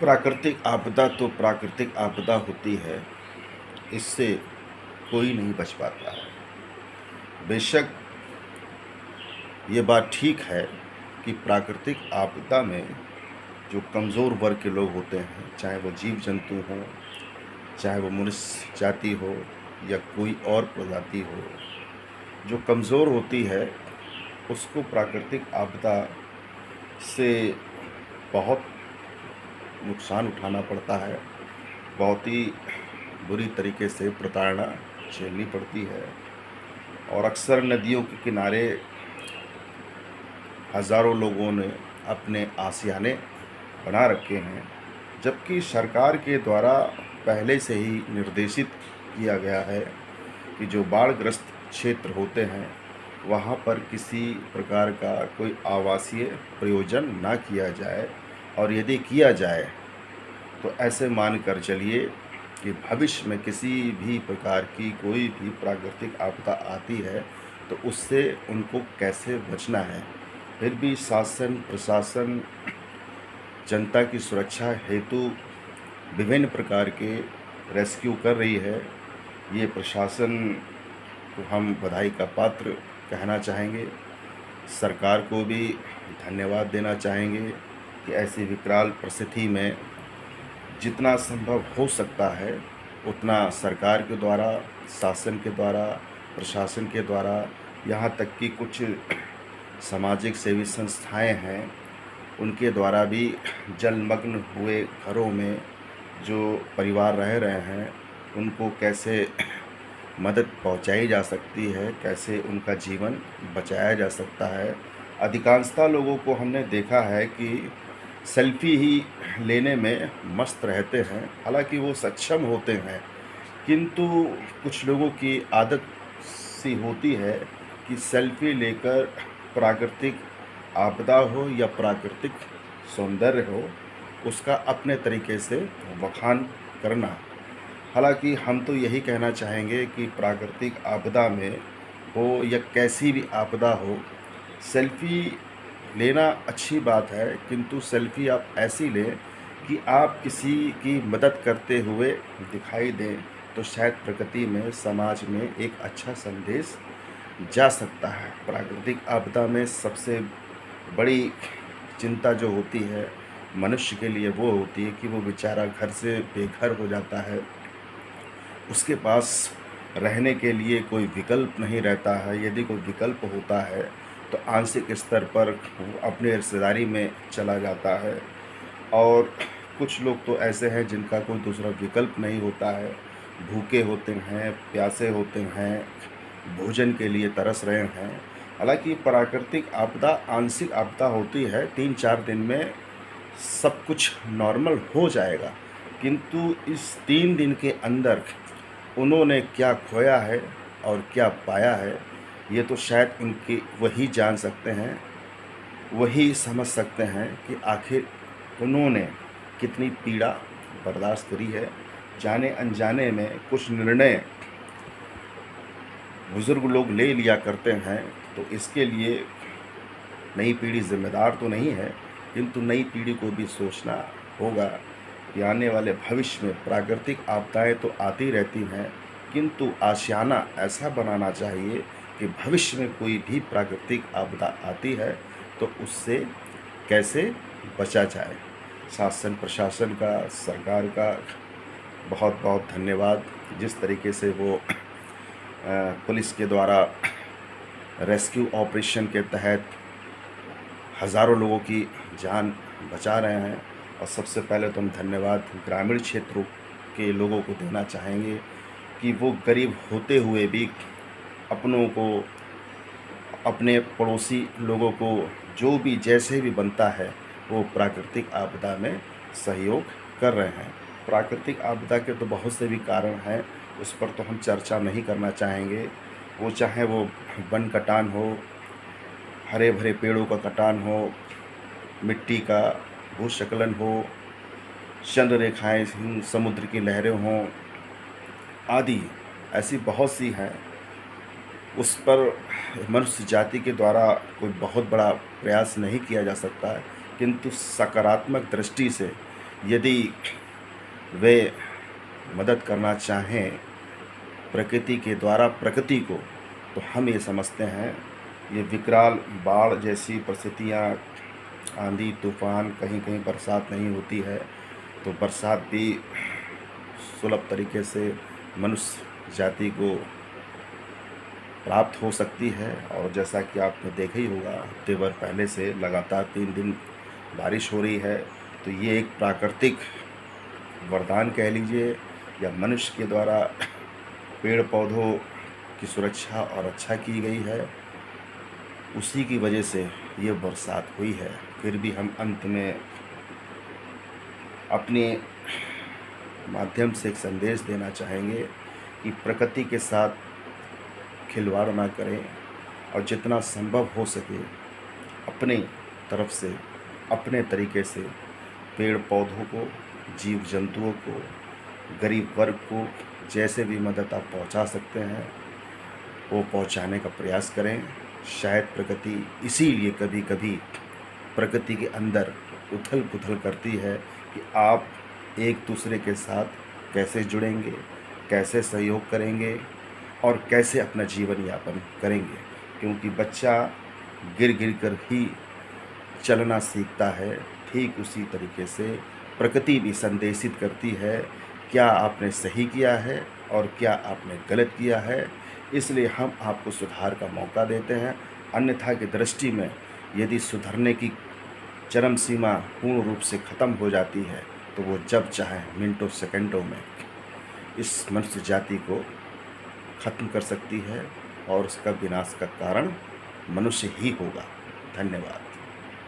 प्राकृतिक आपदा तो प्राकृतिक आपदा होती है, इससे कोई नहीं बच पाता है। बेशक ये बात ठीक है कि प्राकृतिक आपदा में जो कमज़ोर वर्ग के लोग होते हैं, चाहे वो जीव-जंतु हों, चाहे वो मनुष्य जाति हो या कोई और प्रजाति हो, जो कमज़ोर होती है, उसको प्राकृतिक आपदा से बहुत नुकसान उठाना पड़ता है। बहुत ही बुरी तरीके से प्रताड़ना झेलनी पड़ती है और अक्सर नदियों के किनारे हज़ारों लोगों ने अपने आशियाने बना रखे हैं, जबकि सरकार के द्वारा पहले से ही निर्देशित किया गया है कि जो बाढ़ग्रस्त क्षेत्र होते हैं, वहाँ पर किसी प्रकार का कोई आवासीय प्रयोजन ना किया जाए और यदि किया जाए तो ऐसे मान कर चलिए कि भविष्य में किसी भी प्रकार की कोई भी प्राकृतिक आपदा आती है तो उससे उनको कैसे बचना है। फिर भी शासन प्रशासन जनता की सुरक्षा हेतु विभिन्न प्रकार के रेस्क्यू कर रही है। ये प्रशासन को हम बधाई का पात्र कहना चाहेंगे। सरकार को भी धन्यवाद देना चाहेंगे कि ऐसी विकराल परिस्थिति में जितना संभव हो सकता है उतना सरकार के द्वारा, शासन के द्वारा, प्रशासन के द्वारा, यहाँ तक कि कुछ सामाजिक सेवी संस्थाएं हैं, उनके द्वारा भी जलमग्न हुए घरों में जो परिवार रह रहे हैं, उनको कैसे मदद पहुंचाई जा सकती है, कैसे उनका जीवन बचाया जा सकता है। अधिकांशतः लोगों को हमने देखा है कि सेल्फ़ी ही लेने में मस्त रहते हैं, हालांकि वो सक्षम होते हैं, किंतु कुछ लोगों की आदत सी होती है कि सेल्फ़ी लेकर प्राकृतिक आपदा हो या प्राकृतिक सौंदर्य हो, उसका अपने तरीके से बखान करना। हालांकि हम तो यही कहना चाहेंगे कि प्राकृतिक आपदा में हो या कैसी भी आपदा हो, सेल्फ़ी लेना अच्छी बात है, किंतु सेल्फ़ी आप ऐसी लें कि आप किसी की मदद करते हुए दिखाई दें, तो शायद प्रकृति में, समाज में एक अच्छा संदेश जा सकता है। प्राकृतिक आपदा में सबसे बड़ी चिंता जो होती है मनुष्य के लिए, वो होती है कि वो बेचारा घर से बेघर हो जाता है। उसके पास रहने के लिए कोई विकल्प नहीं रहता है। यदि कोई विकल्प होता है तो आंशिक स्तर पर वो अपने रिश्तेदारी में चला जाता है और कुछ लोग तो ऐसे हैं जिनका कोई दूसरा विकल्प नहीं होता है, भूखे होते हैं, प्यासे होते हैं, भोजन के लिए तरस रहे हैं। हालांकि प्राकृतिक आपदा आंशिक आपदा होती है, 3-4 दिन में सब कुछ नॉर्मल हो जाएगा, किंतु इस 3 दिन के अंदर उन्होंने क्या खोया है और क्या पाया है, ये तो शायद उनके वही जान सकते हैं, वही समझ सकते हैं कि आखिर उन्होंने कितनी पीड़ा बर्दाश्त करी है। जाने अनजाने में कुछ निर्णय बुज़ुर्ग लोग ले लिया करते हैं, तो इसके लिए नई पीढ़ी ज़िम्मेदार तो नहीं है, किंतु नई पीढ़ी को भी सोचना होगा कि आने वाले भविष्य में प्राकृतिक आपदाएं तो आती रहती हैं, किंतु आशियाना ऐसा बनाना चाहिए कि भविष्य में कोई भी प्राकृतिक आपदा आती है तो उससे कैसे बचा जाए। शासन प्रशासन का, सरकार का बहुत बहुत धन्यवाद। जिस तरीके से वो पुलिस के द्वारा रेस्क्यू ऑपरेशन के तहत हज़ारों लोगों की जान बचा रहे हैं, और सबसे पहले तो हम धन्यवाद ग्रामीण क्षेत्रों के लोगों को देना चाहेंगे कि वो गरीब होते हुए भी अपनों को, अपने पड़ोसी लोगों को जो भी जैसे भी बनता है वो प्राकृतिक आपदा में सहयोग कर रहे हैं। प्राकृतिक आपदा के तो बहुत से भी कारण हैं, उस पर तो हम चर्चा नहीं करना चाहेंगे। वो चाहे वो वन कटान हो, हरे भरे पेड़ों का कटान हो, मिट्टी का भूस्खलन हो, चंद्र रेखाएँ, समुद्र की लहरें हों, आदि ऐसी बहुत सी हैं। उस पर मनुष्य जाति के द्वारा कोई बहुत बड़ा प्रयास नहीं किया जा सकता है, किंतु सकारात्मक दृष्टि से यदि वे मदद करना चाहें प्रकृति के द्वारा प्रकृति को, तो हम ये समझते हैं ये विकराल बाढ़ जैसी परिस्थितियाँ, आंधी तूफान, कहीं कहीं बरसात नहीं होती है, तो बरसात भी सुलभ तरीके से मनुष्य जाति को प्राप्त हो सकती है। और जैसा कि आपने देखा ही होगा, हफ्ते भर पहले से लगातार 3 दिन बारिश हो रही है, तो ये एक प्राकृतिक वरदान कह लीजिए, या मनुष्य के द्वारा पेड़ पौधों की सुरक्षा और रक्षा की गई है, उसी की वजह से ये बरसात हुई है। फिर भी हम अंत में अपने माध्यम से एक संदेश देना चाहेंगे कि प्रकृति के साथ खिलवाड़ ना करें, और जितना संभव हो सके अपने तरफ से, अपने तरीके से पेड़ पौधों को, जीव जंतुओं को, गरीब वर्ग को जैसे भी मदद आप पहुंचा सकते हैं वो पहुंचाने का प्रयास करें। शायद प्रकृति इसीलिए कभी कभी प्रकृति के अंदर उथल पुथल करती है कि आप एक दूसरे के साथ कैसे जुड़ेंगे, कैसे सहयोग करेंगे और कैसे अपना जीवन यापन करेंगे। क्योंकि बच्चा गिर गिर कर ही चलना सीखता है, ठीक उसी तरीके से प्रकृति भी संदेशित करती है क्या आपने सही किया है और क्या आपने गलत किया है। इसलिए हम आपको सुधार का मौका देते हैं। अन्यथा की दृष्टि में यदि सुधरने की चरम सीमा पूर्ण रूप से ख़त्म हो जाती है, तो वो जब चाहे मिनटों सेकंडों में इस मनुष्य जाति को ख़त्म कर सकती है, और उसका विनाश का कारण मनुष्य ही होगा। धन्यवाद।